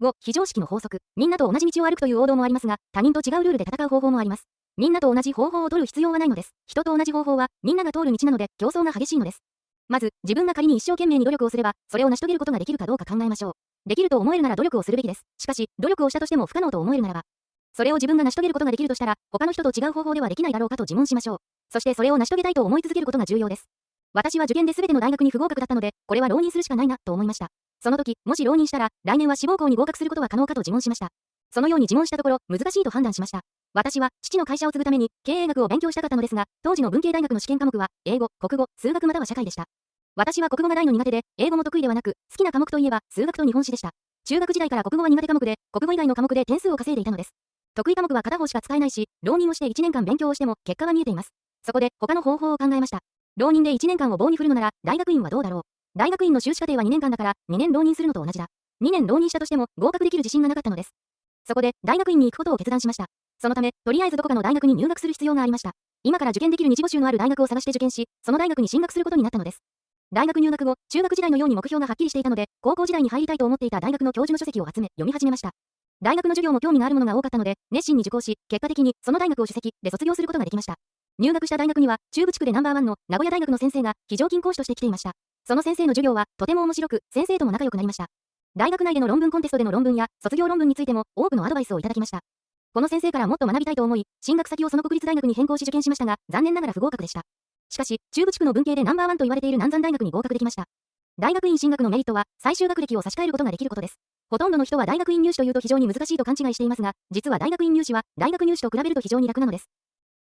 5、非常識の法則。みんなと同じ道を歩くという王道もありますが、他人と違うルールで戦う方法もあります。みんなと同じ方法を取る必要はないのです。人と同じ方法は、みんなが通る道なので、競争が激しいのです。まず、自分が仮に一生懸命に努力をすれば、それを成し遂げることができるかどうか考えましょう。できると思えるなら努力をするべきです。しかし、努力をしたとしても不可能と思えるならば、それを自分が成し遂げることができるとしたら、他の人と違う方法ではできないだろうかと自問しましょう。そしてそれを成し遂げたいと思い続けることが重要です。私は受験で全ての大学に不合格だったので、これは浪人するしかないな、と思いました。その時、もし浪人したら、来年は志望校に合格することは可能かと自問しました。そのように自問したところ、難しいと判断しました。私は、父の会社を継ぐために、経営学を勉強したかったのですが、当時の文系大学の試験科目は、英語、国語、数学または社会でした。私は国語が大の苦手で、英語も得意ではなく、好きな科目といえば、数学と日本史でした。中学時代から国語は苦手科目で、国語以外の科目で点数を稼いでいたのです。得意科目は片方しか使えないし、浪人をして1年間勉強をしても、結果は見えています。そこで、他の方法を考えました。浪人で1年間を棒に振るのなら、大学院はどうだろう。大学院の修士課程は2年間だから、2年浪人するのと同じだ。2年浪人したとしても、合格できる自信がなかったのです。そこで、大学院に行くことを決断しました。そのため、とりあえずどこかの大学に入学する必要がありました。今から受験できる二次募集のある大学を探して受験し、その大学に進学することになったのです。大学入学後、中学時代のように目標がはっきりしていたので、高校時代に入りたいと思っていた大学の教授の書籍を集め、読み始めました。大学の授業も興味があるものが多かったので、熱心に受講し、結果的にその大学を首席で卒業することができました。入学した大学には、中部地区でナンバーワンの名古屋大学の先生が非常勤講師として来ていました。その先生の授業はとても面白く、先生とも仲良くなりました。大学内での論文コンテストでの論文や卒業論文についても多くのアドバイスをいただきました。この先生からもっと学びたいと思い、進学先をその国立大学に変更し受験しましたが、残念ながら不合格でした。しかし、中部地区の文系でナンバーワンと言われている南山大学に合格できました。大学院進学のメリットは、最終学歴を差し替えることができることです。ほとんどの人は大学院入試というと非常に難しいと勘違いしていますが、実は大学院入試は大学入試と比べると非常に楽なのです。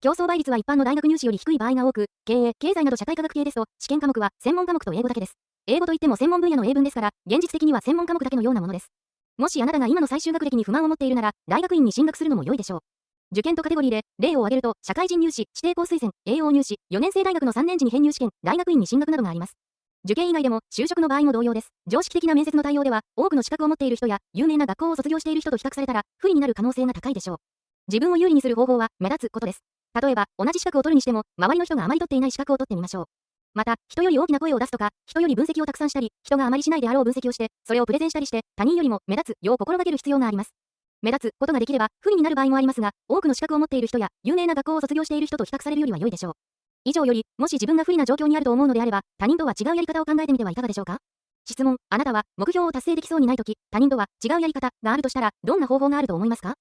競争倍率は一般の大学入試より低い場合が多く、経営、経済など社会科学系ですと、試験科目は専門科目と英語だけです。英語といっても専門分野の英文ですから、現実的には専門科目だけのようなものです。もしあなたが今の最終学歴に不満を持っているなら、大学院に進学するのも良いでしょう。受験とカテゴリーで、例を挙げると、社会人入試、指定校推薦、栄養入試、4年生大学の3年時に編入試験、大学院に進学などがあります。受験以外でも、就職の場合も同様です。常識的な面接の対応では、多くの資格を持っている人や、有名な学校を卒業している人と比較されたら、不利になる可能性が高いでしょう。自分を有利にする方法は、目立つことです。例えば、同じ資格を取るにしても、周りの人があまり取っていない資格を取ってみましょう。また、人より大きな声を出すとか、人より分析をたくさんしたり、人があまりしないであろう分析をして、それをプレゼンしたりして、他人よりも目立つよう心がける必要があります。目立つことができれば、不利になる場合もありますが、多くの資格を持っている人や、有名な学校を卒業している人と比較されるよりは良いでしょう。以上より、もし自分が不利な状況にあると思うのであれば、他人とは違うやり方を考えてみてはいかがでしょうか？質問、あなたは目標を達成できそうにないとき、他人とは違うやり方があるとしたら、どんな方法があると思いますか？